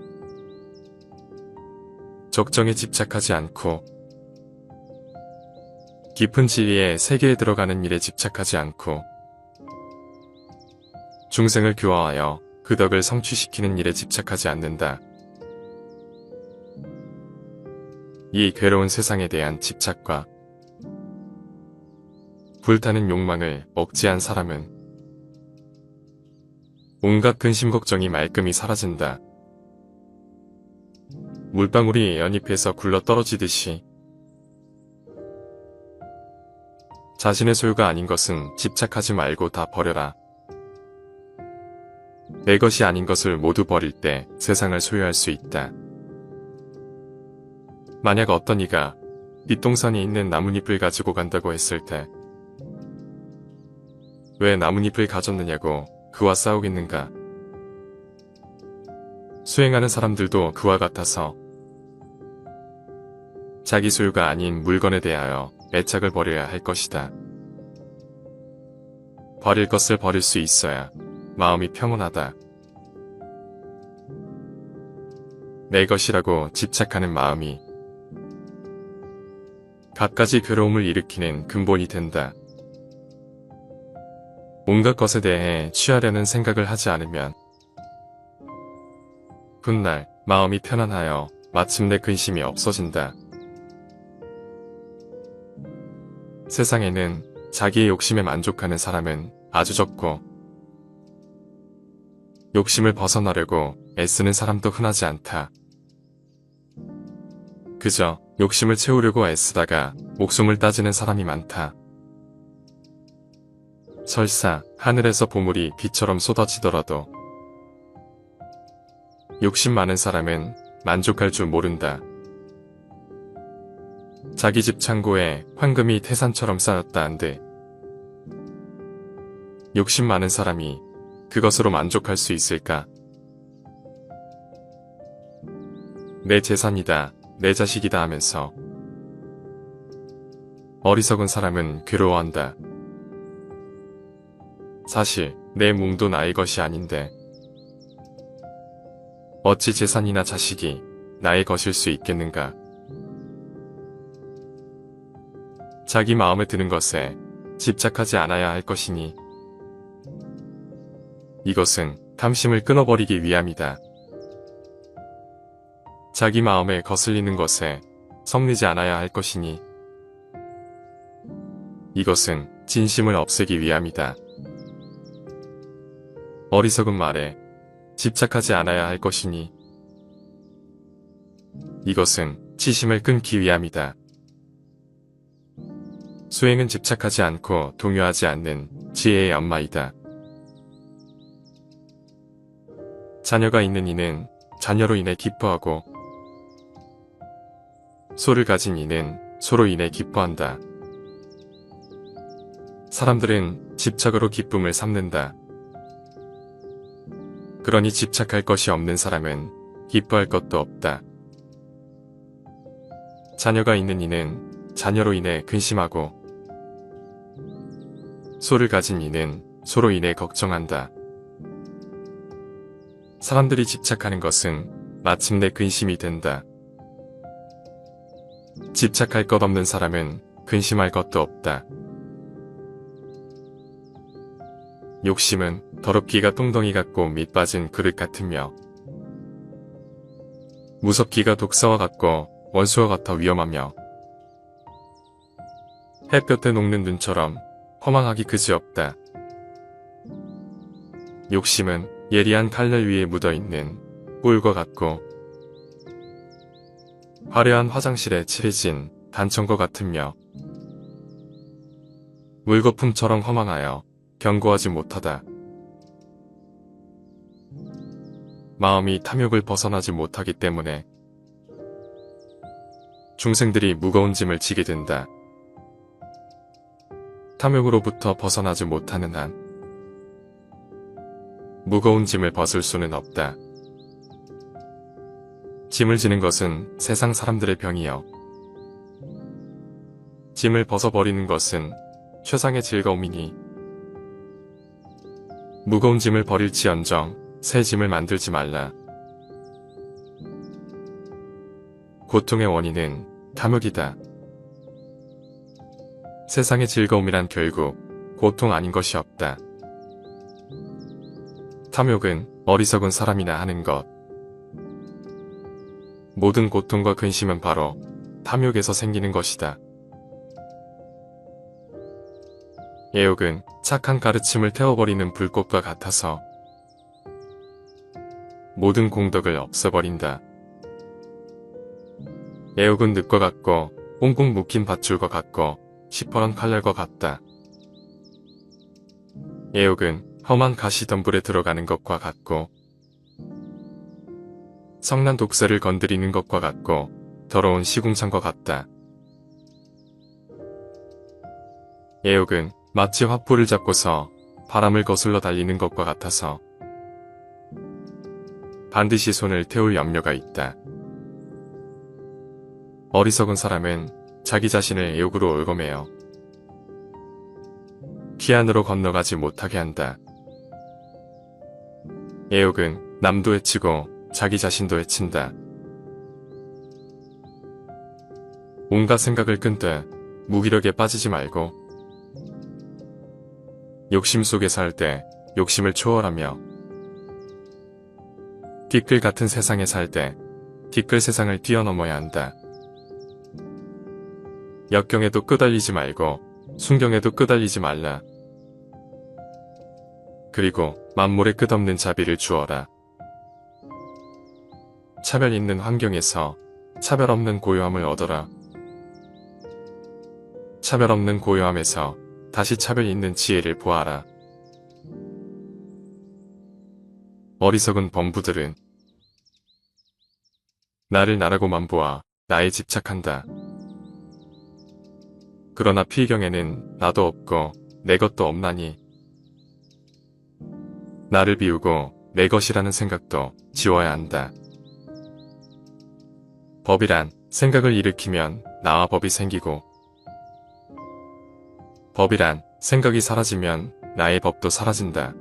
적정에 집착하지 않고 깊은 진리의 세계에 들어가는 일에 집착하지 않고 중생을 교화하여 그 덕을 성취시키는 일에 집착하지 않는다. 이 괴로운 세상에 대한 집착과 불타는 욕망을 억제한 사람은 온갖 근심 걱정이 말끔히 사라진다. 물방울이 연잎에서 굴러 떨어지듯이 자신의 소유가 아닌 것은 집착하지 말고 다 버려라. 내 것이 아닌 것을 모두 버릴 때 세상을 소유할 수 있다. 만약 어떤 이가 뒷동산에 있는 나뭇잎을 가지고 간다고 했을 때 왜 나뭇잎을 가졌느냐고 그와 싸우겠는가? 수행하는 사람들도 그와 같아서 자기 소유가 아닌 물건에 대하여 애착을 버려야 할 것이다. 버릴 것을 버릴 수 있어야 마음이 평온하다. 내 것이라고 집착하는 마음이 갖가지 괴로움을 일으키는 근본이 된다. 온갖 것에 대해 취하려는 생각을 하지 않으면 훗날 마음이 편안하여 마침내 근심이 없어진다. 세상에는 자기의 욕심에 만족하는 사람은 아주 적고 욕심을 벗어나려고 애쓰는 사람도 흔하지 않다. 그저 욕심을 채우려고 애쓰다가 목숨을 따지는 사람이 많다. 설사 하늘에서 보물이 비처럼 쏟아지더라도 욕심 많은 사람은 만족할 줄 모른다. 자기 집 창고에 황금이 태산처럼 쌓였다 한들 욕심 많은 사람이 그것으로 만족할 수 있을까? 내 재산이다, 내 자식이다 하면서 어리석은 사람은 괴로워한다. 사실 내 몸도 나의 것이 아닌데 어찌 재산이나 자식이 나의 것일 수 있겠는가? 자기 마음에 드는 것에 집착하지 않아야 할 것이니 이것은 탐심을 끊어버리기 위함이다. 자기 마음에 거슬리는 것에 성내지 않아야 할 것이니 이것은 진심을 없애기 위함이다. 어리석은 말에 집착하지 않아야 할 것이니 이것은 치심을 끊기 위함이다. 수행은 집착하지 않고 동요하지 않는 지혜의 연마이다. 자녀가 있는 이는 자녀로 인해 기뻐하고 소를 가진 이는 소로 인해 기뻐한다. 사람들은 집착으로 기쁨을 삼는다. 그러니 집착할 것이 없는 사람은 기뻐할 것도 없다. 자녀가 있는 이는 자녀로 인해 근심하고 소를 가진 이는 소로 인해 걱정한다. 사람들이 집착하는 것은 마침내 근심이 된다. 집착할 것 없는 사람은 근심할 것도 없다. 욕심은 더럽기가 똥덩이 같고 밑 빠진 그릇 같으며 무섭기가 독사와 같고 원수와 같아 위험하며 햇볕에 녹는 눈처럼 허망하기 그지없다. 욕심은 예리한 칼날 위에 묻어있는 꿀과 같고 화려한 화장실에 칠해진 단청과 같으며 물거품처럼 허망하여 견고하지 못하다. 마음이 탐욕을 벗어나지 못하기 때문에 중생들이 무거운 짐을 지게 된다. 탐욕으로부터 벗어나지 못하는 한 무거운 짐을 벗을 수는 없다. 짐을 지는 것은 세상 사람들의 병이요 짐을 벗어버리는 것은 최상의 즐거움이니 무거운 짐을 버릴지언정 새 짐을 만들지 말라. 고통의 원인은 탐욕이다. 세상의 즐거움이란 결국 고통 아닌 것이 없다. 탐욕은 어리석은 사람이나 하는 것. 모든 고통과 근심은 바로 탐욕에서 생기는 것이다. 애욕은 착한 가르침을 태워버리는 불꽃과 같아서 모든 공덕을 없애버린다. 애욕은 늪과 같고 꽁꽁 묶인 밧줄과 같고 시퍼런 칼날과 같다. 애욕은 험한 가시덤불에 들어가는 것과 같고 성난 독새를 건드리는 것과 같고 더러운 시궁창과 같다. 애욕은 마치 화포를 잡고서 바람을 거슬러 달리는 것과 같아서 반드시 손을 태울 염려가 있다. 어리석은 사람은 자기 자신을 애욕으로 얽어매어 피안으로 건너가지 못하게 한다. 애욕은 남도 해치고 자기 자신도 해친다. 온갖 생각을 끈듯 무기력에 빠지지 말고 욕심 속에 살 때 욕심을 초월하며 티끌 같은 세상에 살 때 티끌 세상을 뛰어넘어야 한다. 역경에도 끄달리지 말고 순경에도 끄달리지 말라. 그리고 만물에 끝없는 자비를 주어라. 차별 있는 환경에서 차별 없는 고요함을 얻어라. 차별 없는 고요함에서 다시 차별 있는 지혜를 보아라. 어리석은 범부들은 나를 나라고만 보아 나에 집착한다. 그러나 필경에는 나도 없고 내 것도 없나니 나를 비우고 내 것이라는 생각도 지워야 한다. 법이란 생각을 일으키면 나와 법이 생기고 법이란 생각이 사라지면 나의 법도 사라진다.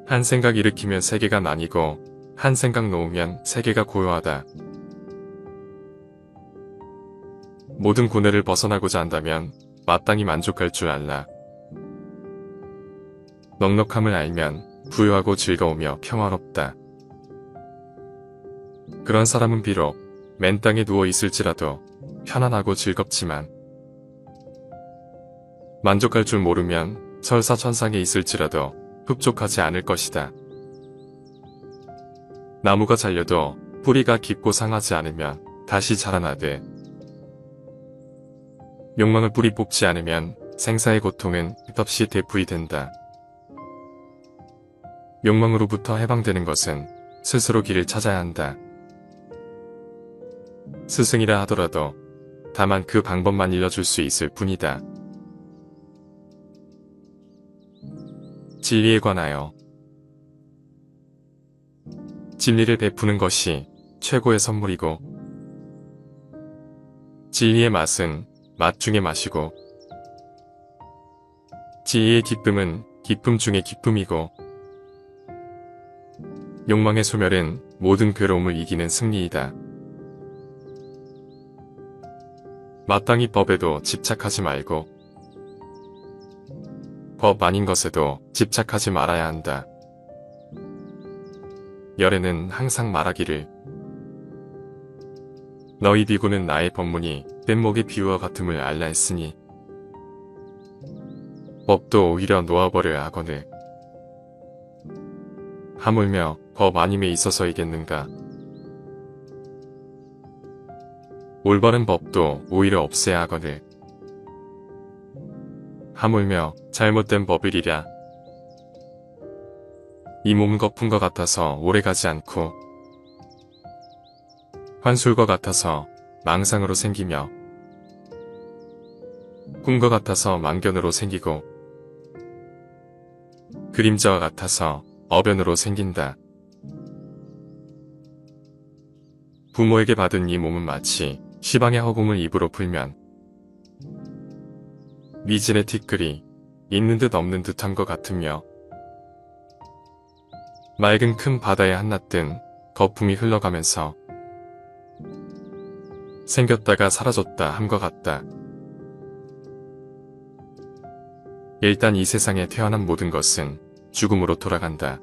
한 생각 일으키면 세계가 나뉘고 한 생각 놓으면 세계가 고요하다. 모든 고뇌를 벗어나고자 한다면 마땅히 만족할 줄 알라. 넉넉함을 알면 부유하고 즐거우며 평화롭다. 그런 사람은 비록 맨 땅에 누워 있을지라도 편안하고 즐겁지만 만족할 줄 모르면 설사천상에 있을지라도 흡족하지 않을 것이다. 나무가 잘려도 뿌리가 깊고 상하지 않으면 다시 자라나되 욕망을 뿌리 뽑지 않으면 생사의 고통은 끝없이 되풀이 된다. 욕망으로부터 해방되는 것은 스스로 길을 찾아야 한다. 스승이라 하더라도 다만 그 방법만 일러줄 수 있을 뿐이다. 진리에 관하여 진리를 베푸는 것이 최고의 선물이고 진리의 맛은 맛 중의 맛이고 진리의 기쁨은 기쁨 중의 기쁨이고 욕망의 소멸은 모든 괴로움을 이기는 승리이다. 마땅히 법에도 집착하지 말고 법 아닌 것에도 집착하지 말아야 한다. 열애는 항상 말하기를 너희 비구는 나의 법문이 뗏목의 비유와 같음을 알라 했으니 법도 오히려 놓아버려야 하거늘 하물며 법 아님에 있어서이겠는가. 올바른 법도 오히려 없애야 하거늘 하물며 잘못된 법이리랴. 이 몸은 거품과 같아서 오래가지 않고 환술과 같아서 망상으로 생기며 꿈과 같아서 망견으로 생기고 그림자와 같아서 어변으로 생긴다. 부모에게 받은 이 몸은 마치 시방의 허공을 입으로 풀면 미진의 티끌이 있는 듯 없는 듯한 것 같으며 맑은 큰 바다에 한낱든 거품이 흘러가면서 생겼다가 사라졌다 함과 같다. 일단 이 세상에 태어난 모든 것은 죽음으로 돌아간다.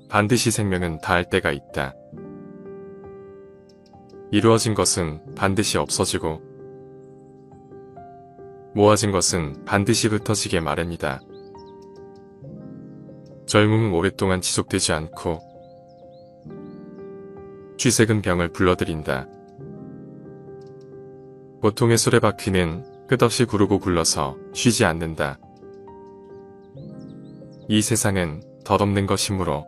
반드시 생명은 다할 때가 있다. 이루어진 것은 반드시 없어지고 모아진 것은 반드시 흩어지게 마련이다. 젊음은 오랫동안 지속되지 않고 쥐색은 병을 불러들인다. 고통의 수레바퀴는 끝없이 구르고 굴러서 쉬지 않는다. 이 세상은 덧없는 것이므로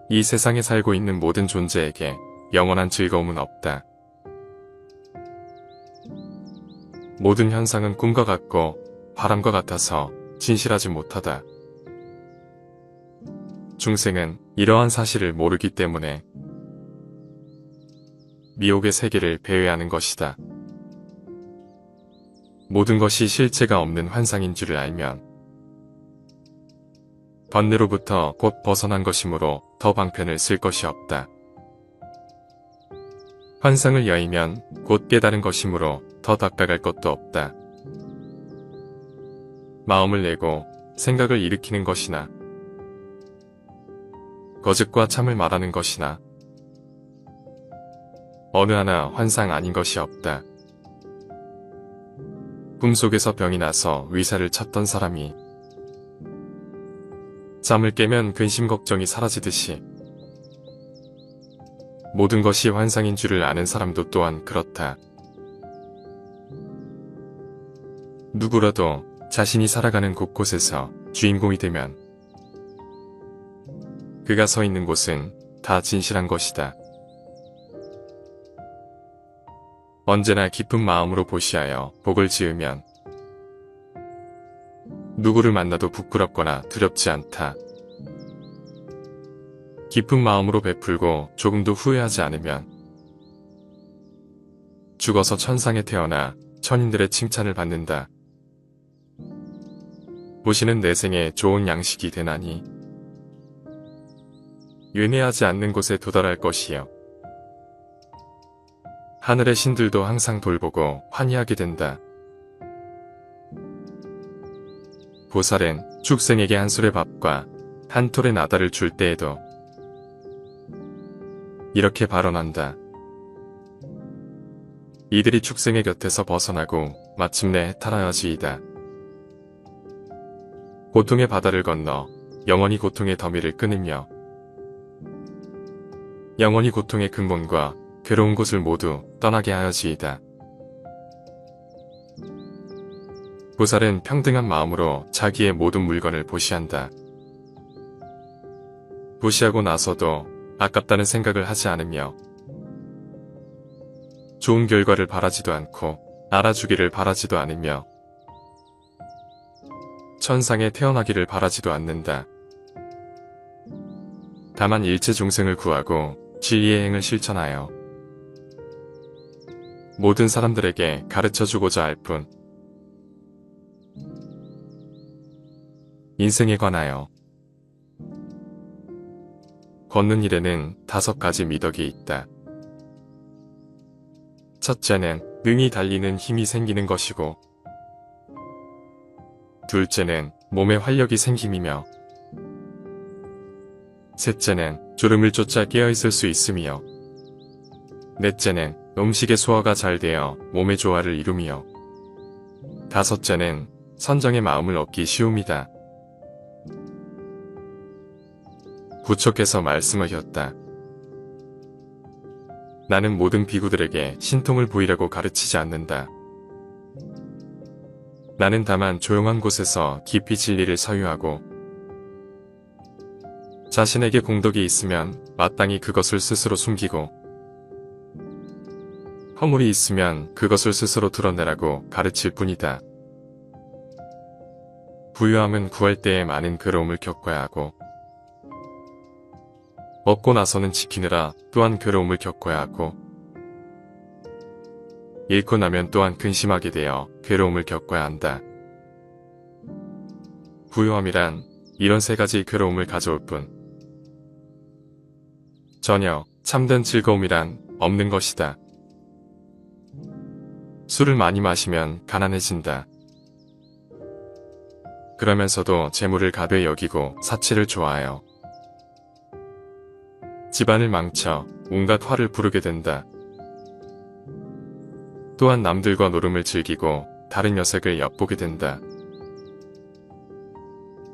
이 세상에 살고 있는 모든 존재에게 영원한 즐거움은 없다. 모든 현상은 꿈과 같고 바람과 같아서 진실하지 못하다. 중생은 이러한 사실을 모르기 때문에 미혹의 세계를 배회하는 것이다. 모든 것이 실체가 없는 환상인 줄을 알면 번뇌로부터 곧 벗어난 것이므로 더 방편을 쓸 것이 없다. 환상을 여의면 곧 깨달은 것이므로 더 닦아갈 것도 없다. 마음을 내고 생각을 일으키는 것이나 거짓과 참을 말하는 것이나 어느 하나 환상 아닌 것이 없다. 꿈속에서 병이 나서 의사를 찾던 사람이 잠을 깨면 근심 걱정이 사라지듯이 모든 것이 환상인 줄을 아는 사람도 또한 그렇다. 누구라도 자신이 살아가는 곳곳에서 주인공이 되면 그가 서 있는 곳은 다 진실한 것이다. 언제나 깊은 마음으로 보시하여 복을 지으면 누구를 만나도 부끄럽거나 두렵지 않다. 깊은 마음으로 베풀고 조금도 후회하지 않으면 죽어서 천상에 태어나 천인들의 칭찬을 받는다. 보시는 내 생에 좋은 양식이 되나니 윤회하지 않는 곳에 도달할 것이요. 하늘의 신들도 항상 돌보고 환희하게 된다. 보살은 축생에게 한 술의 밥과 한 톨의 나다를 줄 때에도 이렇게 발언한다. 이들이 축생의 곁에서 벗어나고 마침내 해탈하여지이다. 고통의 바다를 건너 영원히 고통의 더미를 끊으며 영원히 고통의 근본과 괴로운 곳을 모두 떠나게 하여지이다. 보살은 평등한 마음으로 자기의 모든 물건을 보시한다. 보시하고 나서도 아깝다는 생각을 하지 않으며 좋은 결과를 바라지도 않고 알아주기를 바라지도 않으며 천상에 태어나기를 바라지도 않는다. 다만 일체 종생을 구하고 진리의 행을 실천하여 모든 사람들에게 가르쳐주고자 할 뿐. 인생에 관하여 걷는 일에는 5가지 미덕이 있다. 첫째는 능히 달리는 힘이 생기는 것이고, 둘째는 몸에 활력이 생김이며, 셋째는 졸음을 쫓아 깨어있을 수 있으며, 넷째는 음식의 소화가 잘 되어 몸의 조화를 이루며, 다섯째는 선정의 마음을 얻기 쉬움이다. 부처께서 말씀하셨다. 나는 모든 비구들에게 신통을 보이라고 가르치지 않는다. 나는 다만 조용한 곳에서 깊이 진리를 사유하고 자신에게 공덕이 있으면 마땅히 그것을 스스로 숨기고 허물이 있으면 그것을 스스로 드러내라고 가르칠 뿐이다. 부유함은 구할 때에 많은 괴로움을 겪어야 하고 얻고 나서는 지키느라 또한 괴로움을 겪어야 하고 잃고 나면 또한 근심하게 되어 괴로움을 겪어야 한다. 부유함이란 이런 3가지 괴로움을 가져올 뿐 전혀 참된 즐거움이란 없는 것이다. 술을 많이 마시면 가난해진다. 그러면서도 재물을 가벼이 여기고 사치를 좋아하여 집안을 망쳐 온갖 화를 부르게 된다. 또한 남들과 노름을 즐기고 다른 여색을 엿보게 된다.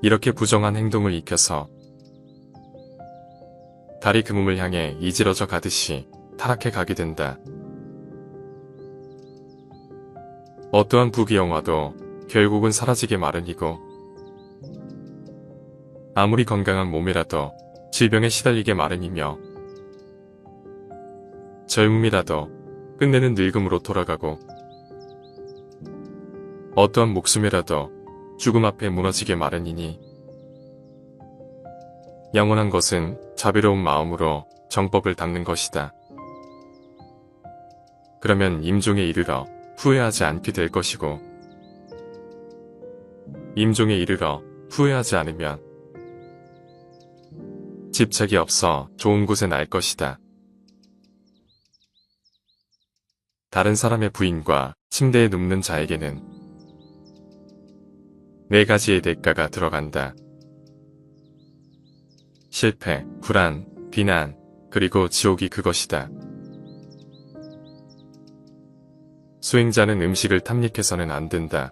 이렇게 부정한 행동을 익혀서 달이 그 몸을 향해 이지러져 가듯이 타락해 가게 된다. 어떠한 부귀영화도 결국은 사라지게 마련이고 아무리 건강한 몸이라도 질병에 시달리게 마련이며 젊음이라도 끝내는 늙음으로 돌아가고 어떠한 목숨이라도 죽음 앞에 무너지게 마련이니 영원한 것은 자비로운 마음으로 정법을 닦는 것이다. 그러면 임종에 이르러 후회하지 않게 될 것이고 임종에 이르러 후회하지 않으면 집착이 없어 좋은 곳에 날 것이다. 다른 사람의 부인과 침대에 눕는 자에게는 4가지의 대가가 들어간다. 실패, 불안, 비난, 그리고 지옥이 그것이다. 수행자는 음식을 탐닉해서는 안 된다.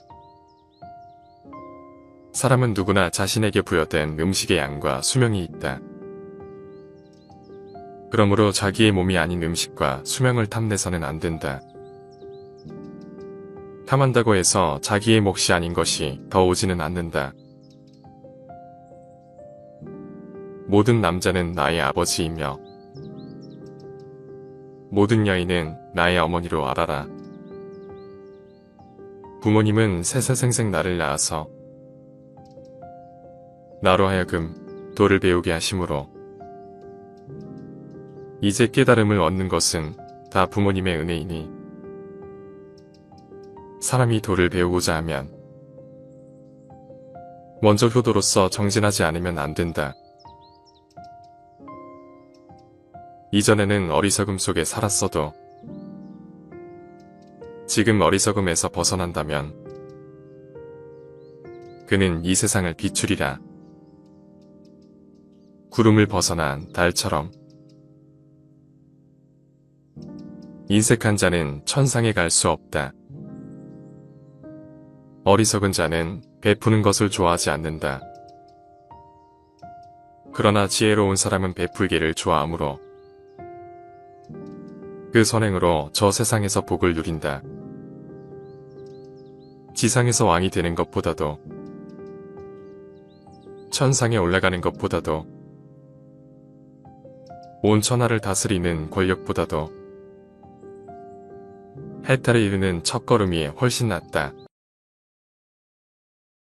사람은 누구나 자신에게 부여된 음식의 양과 수명이 있다. 그러므로 자기의 몸이 아닌 음식과 수명을 탐내서는 안 된다. 탐한다고 해서 자기의 몫이 아닌 것이 더 오지는 않는다. 모든 남자는 나의 아버지이며 모든 여인은 나의 어머니로 알아라. 부모님은 세세생생 나를 낳아서 나로 하여금 도를 배우게 하심으로 이제 깨달음을 얻는 것은 다 부모님의 은혜이니 사람이 도를 배우고자 하면 먼저 효도로서 정진하지 않으면 안 된다. 이전에는 어리석음 속에 살았어도 지금 어리석음에서 벗어난다면 그는 이 세상을 비추리라. 구름을 벗어난 달처럼 인색한 자는 천상에 갈 수 없다. 어리석은 자는 베푸는 것을 좋아하지 않는다. 그러나 지혜로운 사람은 베풀기를 좋아하므로 그 선행으로 저 세상에서 복을 누린다. 지상에서 왕이 되는 것보다도 천상에 올라가는 것보다도 온 천하를 다스리는 권력보다도 해탈에 이르는 첫걸음이 훨씬 낫다.